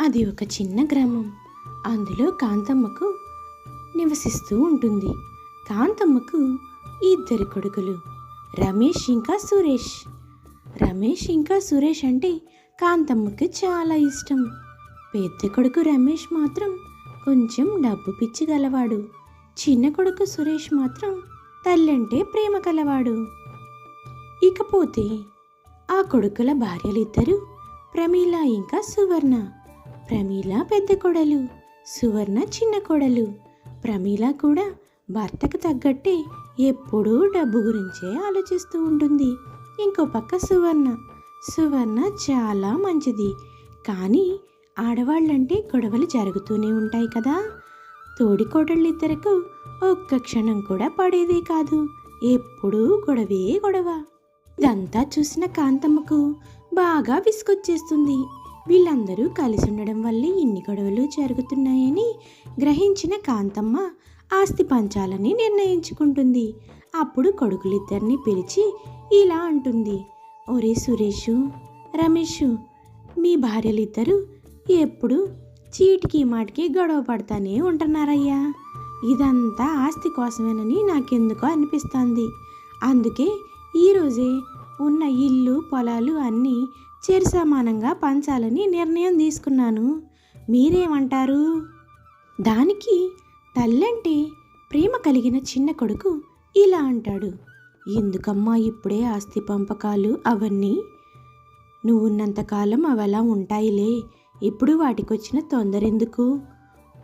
అది ఒక చిన్న గ్రామం. అందులో కాంతమ్మకు నివసిస్తూ ఉంటుంది. కాంతమ్మకు ఇద్దరు కొడుకులు, రమేష్ ఇంకా సురేష్. రమేష్ ఇంకా సురేష్ అంటే కాంతమ్మకి చాలా ఇష్టం. పెద్ద కొడుకు రమేష్ మాత్రం కొంచెం డబ్బు పిచ్చి గలవాడు. చిన్న కొడుకు సురేష్ మాత్రం తల్లంటే ప్రేమ కలవాడు. ఇకపోతే ఆ కొడుకుల భార్యలిద్దరూ ప్రమీల ఇంకా సువర్ణ. ప్రమీల పెద్ద కోడలు, సువర్ణ చిన్న కోడలు. ప్రమీల కూడా భర్తకు తగ్గట్టే ఎప్పుడూ డబ్బు గురించే ఆలోచిస్తూ ఉంటుంది. ఇంకో పక్క సువర్ణ చాలా మంచిది. కానీ ఆడవాళ్ళంటే గొడవలు జరుగుతూనే ఉంటాయి కదా. తోడికోడళ్ళిద్దరకు ఒక్క క్షణం కూడా పడేదే కాదు. ఎప్పుడూ గొడవే గొడవ. ఇదంతా చూసిన కాంతమ్మకు బాగా విసుగొచ్చేస్తుంది. వీళ్ళందరూ కలిసి ఉండడం వల్లే ఇన్ని గొడవలు జరుగుతున్నాయని గ్రహించిన కాంతమ్మ ఆస్తి పంచాలని నిర్ణయించుకుంటుంది. అప్పుడు కొడుకులిద్దరిని పిలిచి ఇలా అంటుంది, ఒరే సురేషు, రమేషు, మీ భార్యలిద్దరూ ఎప్పుడు చీటికి మాటికి గొడవ పడతానే ఉంటున్నారయ్యా. ఇదంతా ఆస్తి కోసమేనని నాకెందుకో అనిపిస్తుంది. అందుకే ఈరోజే ఉన్న ఇల్లు పొలాలు అన్నీ సమానంగా పంచాలని నిర్ణయం తీసుకున్నాను. మీరేమంటారు? దానికి తల్లంటే ప్రేమ కలిగిన చిన్న కొడుకు ఇలా అంటాడు, ఎందుకమ్మా ఇప్పుడే ఆస్తి పంపకాలు అవన్నీ? నువ్వున్నంతకాలం అవలా ఉంటాయిలే. ఇప్పుడు వాటికొచ్చిన తొందరెందుకు?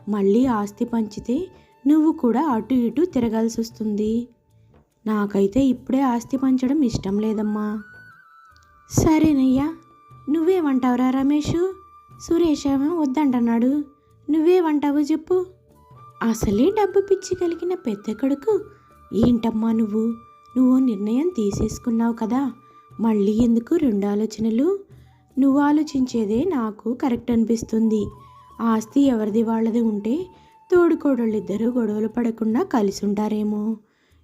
మళ్ళీ ఆస్తి పంచితే నువ్వు కూడా అటు ఇటు తిరగాల్సి వస్తుంది. నాకైతే ఇప్పుడే ఆస్తి పంచడం ఇష్టం లేదమ్మా. సరేనయ్యా, నువ్వేమంటావురా రమేషు? సురేష్ ఏమో వద్దంటున్నాడు. నువ్వేమంటావు చెప్పు? అసలే డబ్బు పిచ్చి కలిగిన పెద్ద కొడుకు, ఏంటమ్మా నువ్వు నిర్ణయం తీసేసుకున్నావు కదా, మళ్ళీ ఎందుకు రెండు ఆలోచనలు? నువ్వు ఆలోచించేదే నాకు కరెక్ట్ అనిపిస్తుంది. ఆస్తి ఎవరిది వాళ్ళది ఉంటే తోడుకోడళ్ళిద్దరూ గొడవలు పడకుండా కలిసి ఉంటారేమో.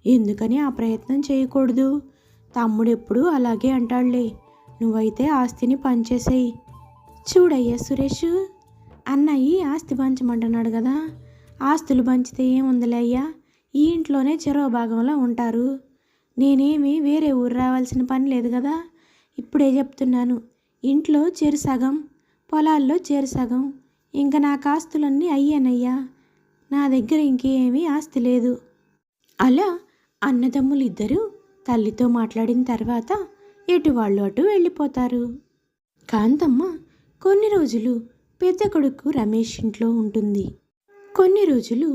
ఎందుకని ఆ ప్రయత్నం చేయకూడదు? తమ్ముడు ఎప్పుడు అలాగే అంటాడులే. నువ్వైతే ఆస్తిని పంచేసేయి. చూడయ్యా సురేష్, అన్నయ్య ఆస్తి పంచమంటున్నాడు కదా. ఆస్తులు పంచితే ఏముందిలే అయ్యా, ఈ ఇంట్లోనే చెరో భాగంలో ఉంటారు. నేనేమి వేరే ఊరు రావాల్సిన పని లేదు కదా. ఇప్పుడే చెప్తున్నాను, ఇంట్లో చెరు సగం, పొలాల్లో చెరు సగం. ఇంకా నాకు ఆస్తులన్నీ అయ్యానయ్యా. నా దగ్గర ఇంకేమీ ఆస్తి లేదు. అలా అన్నదమ్ములు ఇద్దరూ తల్లితో మాట్లాడిన తర్వాత ఎటు వాళ్ళు అటు వెళ్ళిపోతారు. కాంతమ్మ కొన్ని రోజులు పెద్ద కొడుకు రమేష్ ఇంట్లో ఉంటుంది. కొన్ని రోజులు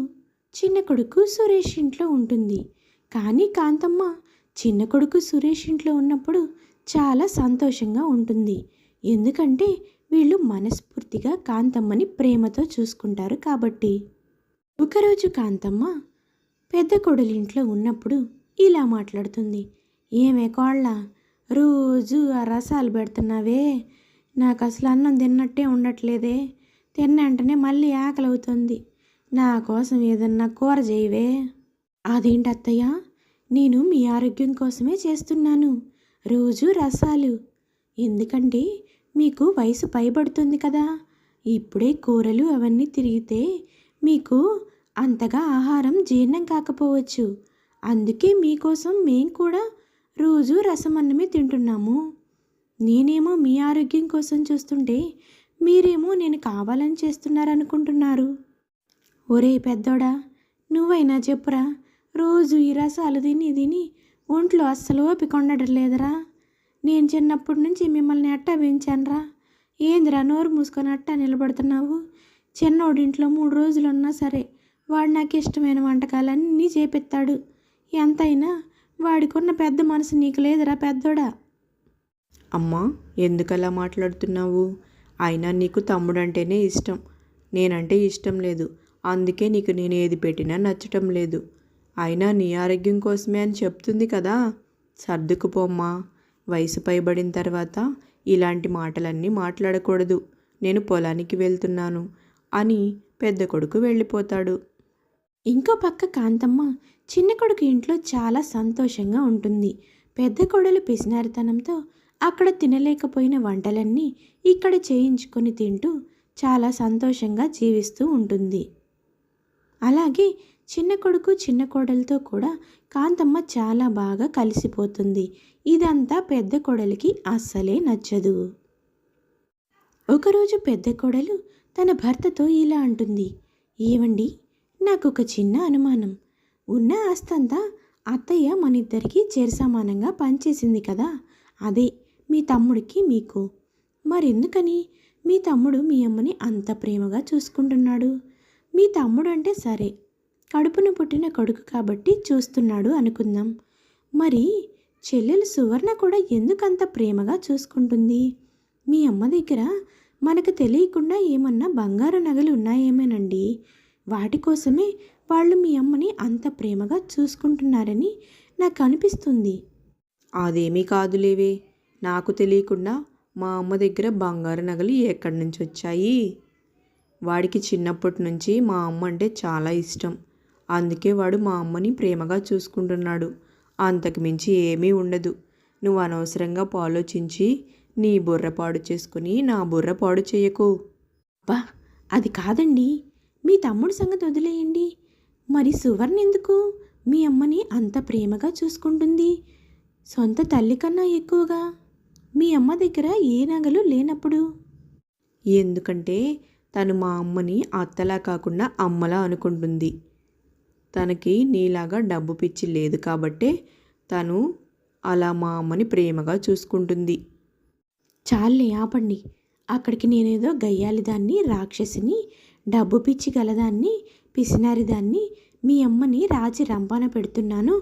చిన్న కొడుకు సురేష్ ఇంట్లో ఉంటుంది. కానీ కాంతమ్మ చిన్న కొడుకు సురేష్ ఇంట్లో ఉన్నప్పుడు చాలా సంతోషంగా ఉంటుంది. ఎందుకంటే వీళ్ళు మనస్ఫూర్తిగా కాంతమ్మని ప్రేమతో చూసుకుంటారు కాబట్టి. ఒకరోజు కాంతమ్మ పెద్ద కొడులు ఇంట్లో ఉన్నప్పుడు ఇలా మాట్లాడుతుంది, ఏమే కోళ్ళ, రోజు ఆ రసాలు పెడుతున్నావే, నాకు అసలు అన్నం తిన్నట్టే ఉండట్లేదే. తిన్న వెంటనే మళ్ళీ ఆకలి అవుతుంది. నా కోసం ఏదన్నా కూర చేయవే. అదేంటి అత్తయ్య, నేను మీ ఆరోగ్యం కోసమే చేస్తున్నాను రోజు రసాలు. ఎందుకంటే మీకు వయసు పైబడుతుంది కదా. ఇప్పుడే కూరలు అవన్నీ తిరిగితే మీకు అంతగా ఆహారం జీర్ణం కాకపోవచ్చు. అందుకే మీకోసం మేం కూడా రోజు రసం అన్నమే తింటున్నాము. నేనేమో మీ ఆరోగ్యం కోసం చూస్తుంటే మీరేమో నేను కావాలని చేస్తున్నారనుకుంటున్నారు. ఒరే పెద్దోడా, నువ్వైనా చెప్పురా, రోజు ఈ రసాలు తిని ఒంట్లో అస్సలు ఓపిక ఉండడం లేదురా. నేను చిన్నప్పటి నుంచి మిమ్మల్ని అట్టా పెంచానురా. ఏందిరా నోరు మూసుకొని అట్టా నిలబడుతున్నావు? చిన్నోడింట్లో 3 రోజులు ఉన్నా సరే వాడు నాకు ఇష్టమైన వంటకాలన్నీ చేపిస్తాడు. ఎంతైనా వాడికున్న పెద్ద మనసు నీకు లేదురా పెద్దోడా. అమ్మా, ఎందుకలా మాట్లాడుతున్నావు? అయినా నీకు తమ్ముడంటేనే ఇష్టం, నేనంటే ఇష్టం లేదు. అందుకే నీకు నేను ఏది పెట్టినా నచ్చటం లేదు. అయినా నీ ఆరోగ్యం కోసమే అని చెప్తుంది కదా. సర్దుకుపోమ్మా. వయసు పైబడిన తర్వాత ఇలాంటి మాటలన్నీ మాట్లాడకూడదు. నేను పొలానికి వెళ్తున్నాను అని పెద్ద కొడుకు వెళ్ళిపోతాడు. ఇంకో పక్క కాంతమ్మ చిన్న కొడుకు ఇంట్లో చాలా సంతోషంగా ఉంటుంది. పెద్ద కోడలు పిసినారితనంతో అక్కడ తినలేకపోయిన వంటలన్నీ ఇక్కడ చేయించుకొని తింటూ చాలా సంతోషంగా జీవిస్తూ ఉంటుంది. అలాగే చిన్న కొడుకు చిన్న కోడలతో కూడా కాంతమ్మ చాలా బాగా కలిసిపోతుంది. ఇదంతా పెద్ద కోడలికి అస్సలే నచ్చదు. ఒకరోజు పెద్ద కోడలు తన భర్తతో ఇలా అంటుంది, ఏవండి, నాకు ఒక చిన్న అనుమానం. ఉన్న ఆస్తంతా అత్తయ్య మనిద్దరికీ సమానంగా పంచేసింది కదా, అదే మీ తమ్ముడికి మీకు. మరెందుకని మీ తమ్ముడు మీ అమ్మని అంత ప్రేమగా చూసుకుంటున్నాడు? మీ తమ్ముడు అంటే సరే, కడుపున పుట్టిన కొడుకు కాబట్టి చూస్తున్నాడు అనుకుందాం. మరి చెల్లెలు సువర్ణ కూడా ఎందుకంత ప్రేమగా చూసుకుంటుంది? మీ అమ్మ దగ్గర మనకు తెలియకుండా ఏమన్నా బంగారు నగలు ఉన్నాయేమోనండి. వాటి కోసమే వాళ్ళు మీ అమ్మని అంత ప్రేమగా చూసుకుంటున్నారని నాకు అనిపిస్తుంది. అదేమీ కాదులేవే, నాకు తెలియకుండా మా అమ్మ దగ్గర బంగారు నగలు ఎక్కడి నుంచి వచ్చాయి? వాడికి చిన్నప్పటి నుంచి మా అమ్మ అంటే చాలా ఇష్టం. అందుకే వాడు మా అమ్మని ప్రేమగా చూసుకుంటున్నాడు. అంతకు మించి ఏమీ ఉండదు. నువ్వు అనవసరంగా ఆలోచించి నీ బుర్ర పాడు చేసుకుని నా బుర్ర పాడు చేయకు. బా, అది కాదండి, మీ తమ్ముడు సంగతి వదిలేయండి. మరి సువర్ణ ఎందుకు మీ అమ్మని అంత ప్రేమగా చూసుకుంటుంది? సొంత తల్లి కన్నా ఎక్కువగా. మీ అమ్మ దగ్గర ఏ నగలు లేనప్పుడు? ఎందుకంటే తను మా అమ్మని అత్తలా కాకుండా అమ్మలా అనుకుంటుంది. తనకి నీలాగా డబ్బు పిచ్చి లేదు కాబట్టే తను అలా మా అమ్మని ప్రేమగా చూసుకుంటుంది. చాలే ఆపండి. అక్కడికి నేనేదో గయ్యాలిదాన్ని, రాక్షసిని, డబ్బు పిచ్చి గలదాన్ని, పిసినారిదాన్ని మీ అమ్మని రాచి రంపాన పెడుతున్నాను,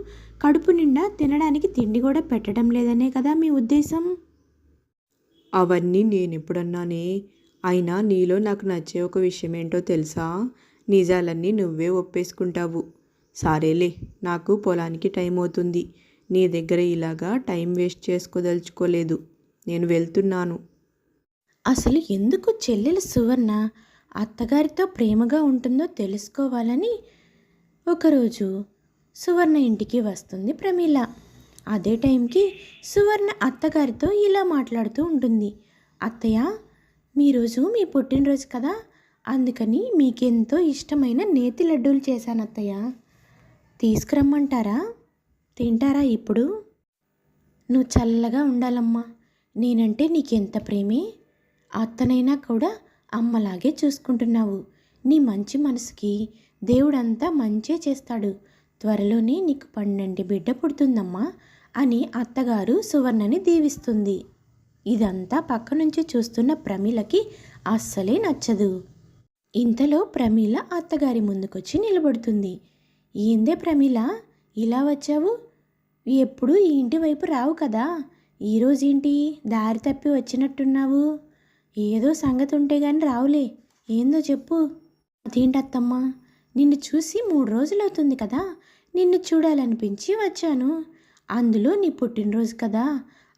కడుపు నిండా తినడానికి తిండి కూడా పెట్టడం లేదనే కదా మీ ఉద్దేశం? అవన్నీ నేనెప్పుడన్నానే? అయినా నీలో నాకు నచ్చే ఒక విషయం ఏంటో తెలుసా? నిజాలన్నీ నువ్వే ఒప్పేసుకుంటావు. సరేలే, నాకు పొలానికి టైం అవుతుంది. నీ దగ్గర ఇలాగా టైం వేస్ట్ చేసుకోదలుచుకోలేదు. నేను వెళ్తున్నాను. అసలు ఎందుకు చెల్లెలు సువర్ణ అత్తగారితో ప్రేమగా ఉంటుందో తెలుసుకోవాలని ఒకరోజు సువర్ణ ఇంటికి వస్తుంది ప్రమీల. అదే టైంకి సువర్ణ అత్తగారితో ఇలా మాట్లాడుతూ ఉంటుంది, అత్తయ్య, మీరోజు మీ పుట్టినరోజు కదా, అందుకని మీకెంతో ఇష్టమైన నేతి లడ్డూలు చేశాను అత్తయ్య. తీసుకురమ్మంటారా? తింటారా ఇప్పుడు? నువ్వు చల్లగా ఉండాలమ్మా. నేనంటే నీకెంత ప్రేమే. అత్తనైనా కూడా అమ్మలాగే చూసుకుంటున్నావు. నీ మంచి మనసుకి దేవుడంతా మంచే చేస్తాడు. త్వరలోనే నీకు 12 బిడ్డ పుడుతుందమ్మా అని అత్తగారు సువర్ణని దీవిస్తుంది. ఇదంతా పక్క నుంచి చూస్తున్న ప్రమీలకి అస్సలే నచ్చదు. ఇంతలో ప్రమీల అత్తగారి ముందుకొచ్చి నిలబడుతుంది. ఏందే ప్రమీల, ఇలా వచ్చావు? ఎప్పుడు ఈ ఇంటి వైపు రావు కదా, ఈరోజేంటి దారి తప్పి వచ్చినట్టున్నావు? ఏదో సంగతి ఉంటే గాని రావులే, ఏందో చెప్పు. అదేంటత్తమ్మా, నిన్ను చూసి 3 రోజులవుతుంది కదా, నిన్ను చూడాలనిపించి వచ్చాను. అందులో నీ పుట్టినరోజు కదా,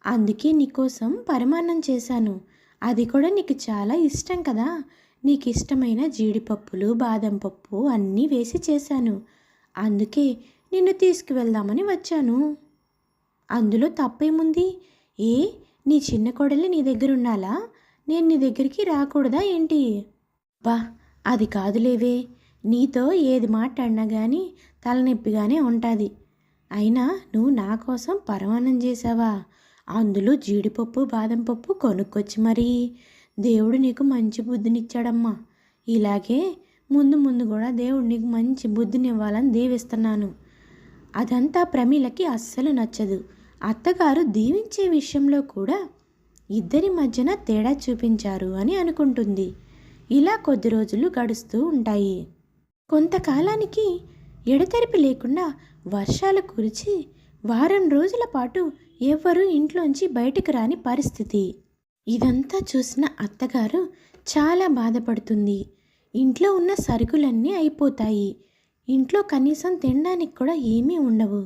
అందుకే నీకోసం పరమాన్నం చేశాను. అది కూడా నీకు చాలా ఇష్టం కదా, నీకు ఇష్టమైన జీడిపప్పులు, బాదం పప్పు అన్నీ వేసి చేశాను. అందుకే నిన్ను తీసుకువెళ్దామని వచ్చాను. అందులో తప్పేముంది? ఏ, నీ చిన్న కోడలు నీ దగ్గర ఉండాలా? నేను నీ దగ్గరికి రాకూడదా ఏంటి? బా, అది కాదులేవే, నీతో ఏది మాట్లాడినా కానీ తలనొప్పిగానే ఉంటుంది. అయినా నువ్వు నా కోసం పరమాన్నం చేసావా? అందులో జీడిపప్పు, బాదం పప్పు కొనుక్కొచ్చి మరీ. దేవుడు నీకు మంచి బుద్ధినిచ్చాడమ్మా. ఇలాగే ముందు ముందు కూడా దేవుడు నీకు మంచి బుద్ధినివ్వాలని దీవిస్తున్నాను. అదంతా ప్రమీలకి అస్సలు నచ్చదు. అత్తగారు దీవించే విషయంలో కూడా ఇద్దరి మధ్యన తేడా చూపించారు అని అనుకుంటుంది. ఇలా కొద్ది రోజులు గడుస్తూ ఉంటాయి. కొంతకాలానికి ఎడతెరిపి లేకుండా వర్షాలు కురిచి వారం రోజుల పాటు ఎవ్వరూ ఇంట్లోంచి బయటికి రాని పరిస్థితి. ఇదంతా చూసిన అత్తగారు చాలా బాధపడుతుంది. ఇంట్లో ఉన్న సరుకులన్నీ అయిపోతాయి. ఇంట్లో కనీసం తినడానికి కూడా ఏమీ ఉండవు.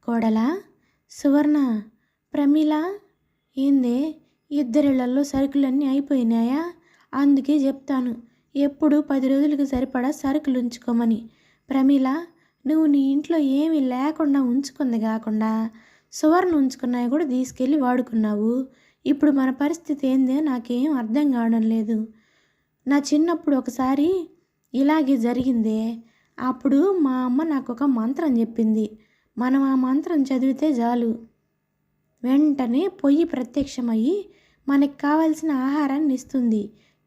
కోడలా, సువర్ణ, ప్రమీల, ఏందే ఇద్దరిళ్లలో సరుకులన్నీ అయిపోయినాయా? అందుకే చెప్తాను, ఎప్పుడు 10 రోజులకు సరిపడా సరుకులు ఉంచుకోమని. ప్రమీల, నువ్వు నీ ఇంట్లో ఏమీ లేకుండా ఉంచుకుంది కాకుండా సువర్ణ ఉంచుకున్నాయి కూడా తీసుకెళ్ళి వాడుకున్నావు. ఇప్పుడు మన పరిస్థితి ఏందో నాకేం అర్థం కావడం లేదు. నా చిన్నప్పుడు ఒకసారి ఇలాగే జరిగిందే. అప్పుడు మా అమ్మ నాకు ఒక మంత్రం చెప్పింది. మనం ఆ మంత్రం చదివితే చాలు వెంటనే పొయ్యి ప్రత్యక్షమయ్యి మనకి కావాల్సిన ఆహారాన్ని ఇస్తుంది.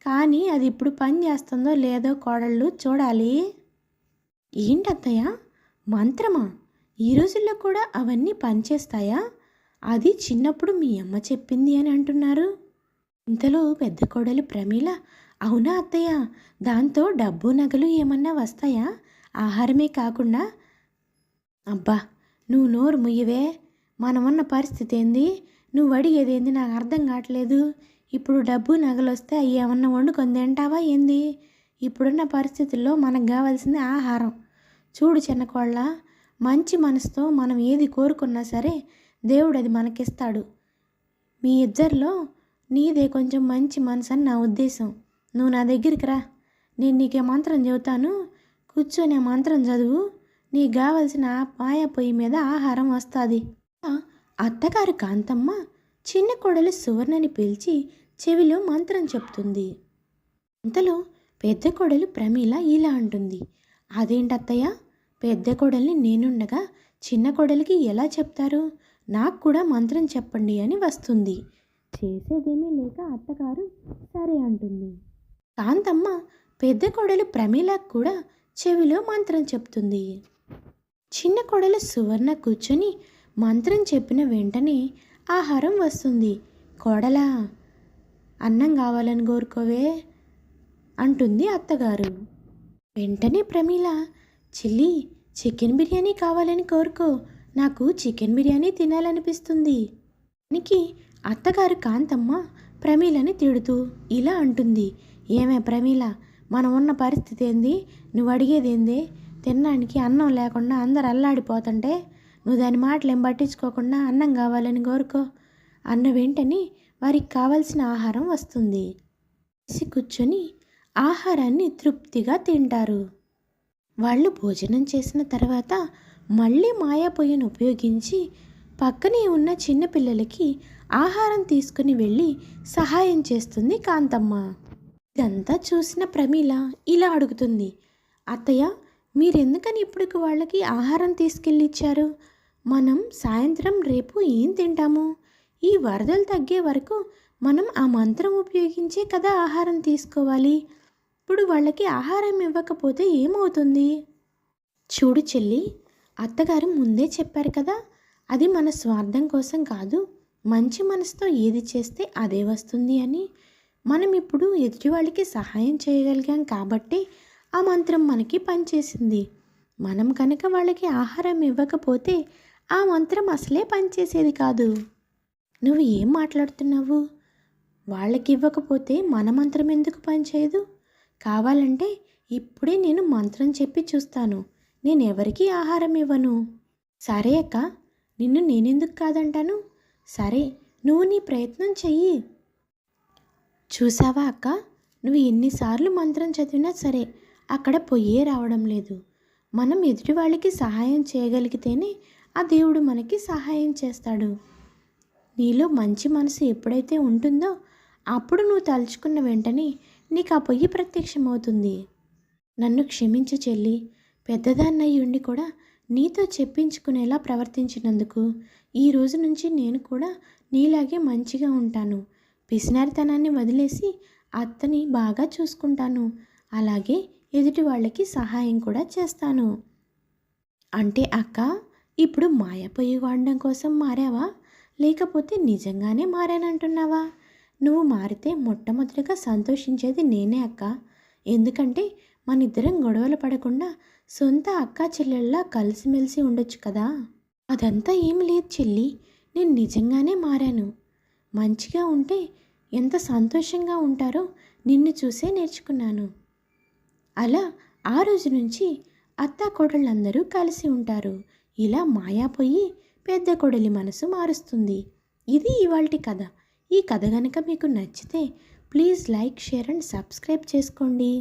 కానీ అది ఇప్పుడు పని చేస్తుందో లేదో కోడళ్ళు చూడాలి. ఏంటత్తయ్య, మంత్రమా? ఈ రోజుల్లో కూడా అవన్నీ పనిచేస్తాయా? అది చిన్నప్పుడు మీ అమ్మ చెప్పింది అని అంటున్నారు. ఇంతలో పెద్ద కోడలు ప్రమీల, అవునా అత్తయ్య, దాంతో డబ్బు నగలు ఏమన్నా వస్తాయా? ఆహారమే కాకుండా? అబ్బా, నువ్వు నోరు ముయ్యవే. మనమున్న పరిస్థితి ఏంది, నువ్వు అడిగేదేంది నాకు అర్థం కావట్లేదు. ఇప్పుడు డబ్బు నగలు వస్తే అవి ఏమన్నా వండుకొని తింటావా ఏంది? ఇప్పుడున్న పరిస్థితుల్లో మనకు కావాల్సింది ఆహారం. చూడు చిన్నకోళ్ళ, మంచి మనసుతో మనం ఏది కోరుకున్నా సరే దేవుడు అది మనకిస్తాడు. మీ ఇద్దరిలో నీదే కొంచెం మంచి మనసు అని నా ఉద్దేశం. నువ్వు నా దగ్గరికి రా, నేను నీకే మంత్రం చెబుతాను. కూర్చొని ఆ మంత్రం చదువు, నీకు కావలసిన మాయా పొయ్యి మీద ఆహారం వస్తుంది. అత్తగారు కాంతమ్మ చిన్న కోడలు సువర్ణని పిలిచి చెవిలో మంత్రం చెప్తుంది. అంతలో పెద్ద కోడలు ప్రమీల ఇలా అంటుంది, అదేంటత్తయ్య, పెద్ద కోడల్ని నేనుండగా చిన్న కోడలికి ఎలా చెప్తారు? నాకు కూడా మంత్రం చెప్పండి అని వస్తుంది. చేసేదేమీ లేక అత్తగారు సరే అంటుంది. కాంతమ్మ పెద్ద కోడలు ప్రమీలకు కూడా చెవిలో మంత్రం చెప్తుంది. చిన్న కోడలు సువర్ణ కూర్చొని మంత్రం చెప్పిన వెంటనే ఆహారం వస్తుంది. కోడలా, అన్నం కావాలని కోరుకోవే అంటుంది అత్తగారు. వెంటనే ప్రమీల, చిల్లి చికెన్ బిర్యానీ కావాలని కోరుకో, నాకు చికెన్ బిర్యానీ తినాలనిపిస్తుంది. దానికి అత్తగారు కాంతమ్మ ప్రమీలని తిడుతూ ఇలా అంటుంది, ఏమే ప్రమీల, మనం ఉన్న పరిస్థితి ఏంది, నువ్వు అడిగేదేందే? తినడానికి అన్నం లేకుండా అందరు అల్లాడిపోతుంటే నువ్వు దాని మాటలేం పట్టించుకోకుండా అన్నం కావాలని కోరుకో అన్న వెంటనే వారికి కావాల్సిన ఆహారం వస్తుంది. కలిసి కూర్చొని ఆహారాన్ని తృప్తిగా తింటారు. వాళ్ళు భోజనం చేసిన తర్వాత మళ్ళీ మాయా పొయ్యిని ఉపయోగించి పక్కనే ఉన్న చిన్నపిల్లలకి ఆహారం తీసుకుని వెళ్ళి సహాయం చేస్తుంది కాంతమ్మ. ఇదంతా చూసిన ప్రమీల ఇలా అడుగుతుంది, అత్తయ్య, మీరెందుకని ఇప్పుడు వాళ్ళకి ఆహారం తీసుకెళ్ళి ఇచ్చారు? మనం సాయంత్రం రేపు ఏం తింటాము? ఈ వరదలు తగ్గే వరకు మనం ఆ మంత్రం ఉపయోగించే కదా ఆహారం తీసుకోవాలి. ఇప్పుడు వాళ్ళకి ఆహారం ఇవ్వకపోతే ఏమవుతుంది? చూడు చెల్లి, అత్తగారు ముందే చెప్పారు కదా, అది మన స్వార్థం కోసం కాదు, మంచి మనసుతో ఏది చేస్తే అదే వస్తుంది అని. మనం ఇప్పుడు ఎదుటి వాళ్ళకి సహాయం చేయగలిగాం కాబట్టి ఆ మంత్రం మనకి పనిచేసింది. మనం కనుక వాళ్ళకి ఆహారం ఇవ్వకపోతే ఆ మంత్రం అసలే పనిచేసేది కాదు. నువ్వు ఏం మాట్లాడుతున్నావు? వాళ్ళకి ఇవ్వకపోతే మన మంత్రం ఎందుకు పనిచేయదు? కావాలంటే ఇప్పుడే నేను మంత్రం చెప్పి చూస్తాను. నేను ఎవరికీ ఆహారం ఇవ్వను. సరే అక్క, నిన్ను నేనెందుకు కాదంటాను? సరే, నువ్వు నీ ప్రయత్నం చెయ్యి. చూసావా అక్క, నువ్వు ఎన్నిసార్లు మంత్రం చదివినా సరే అక్కడ పొయ్యే రావడం లేదు. మనం ఎదుటి వాళ్ళకి సహాయం చేయగలిగితేనే ఆ దేవుడు మనకి సహాయం చేస్తాడు. నీలో మంచి మనసు ఎప్పుడైతే ఉంటుందో అప్పుడు నువ్వు తలుచుకున్న వెంటనే నీకు ఆ పొయ్యి ప్రత్యక్షమవుతుంది. నన్ను క్షమించు చెల్లి, పెద్దదాన్నయ్యి ఉండి కూడా నీతో చెప్పించుకునేలా ప్రవర్తించినందుకు ఈ రోజు నుంచి నేను కూడా నీలాగే మంచిగా ఉంటాను. పిసినారితనాన్ని వదిలేసి అత్తని బాగా చూసుకుంటాను. అలాగే ఎదుటి వాళ్ళకి సహాయం కూడా చేస్తాను. అంటే అక్క, ఇప్పుడు మాయా పొయ్యి వాడడం కోసం మారావా, లేకపోతే నిజంగానే మారానంటున్నావా? నువ్వు మారితే మొట్టమొదటిగా సంతోషించేది నేనే అక్క. ఎందుకంటే మన ఇద్దరం గొడవలు పడకుండా సొంత అక్క చెల్లెళ్ళలా కలిసిమెలిసి ఉండొచ్చు కదా. అదంతా ఏమి లేదు చెల్లి, నేను నిజంగానే మారాను. మంచిగా ఉంటే ఎంత సంతోషంగా ఉంటారో నిన్ను చూసే నేర్చుకున్నాను. అలా ఆ రోజు నుంచి అత్తా కోడళ్ళందరూ కలిసి ఉంటారు. ఇలా మాయా పొయ్యి పెద్ద కోడలి మనసు మారుస్తుంది. ఇది ఇవాల్టి కథ. ఈ కథ కనుక మీకు నచ్చితే please like, share and subscribe చేసుకోండి.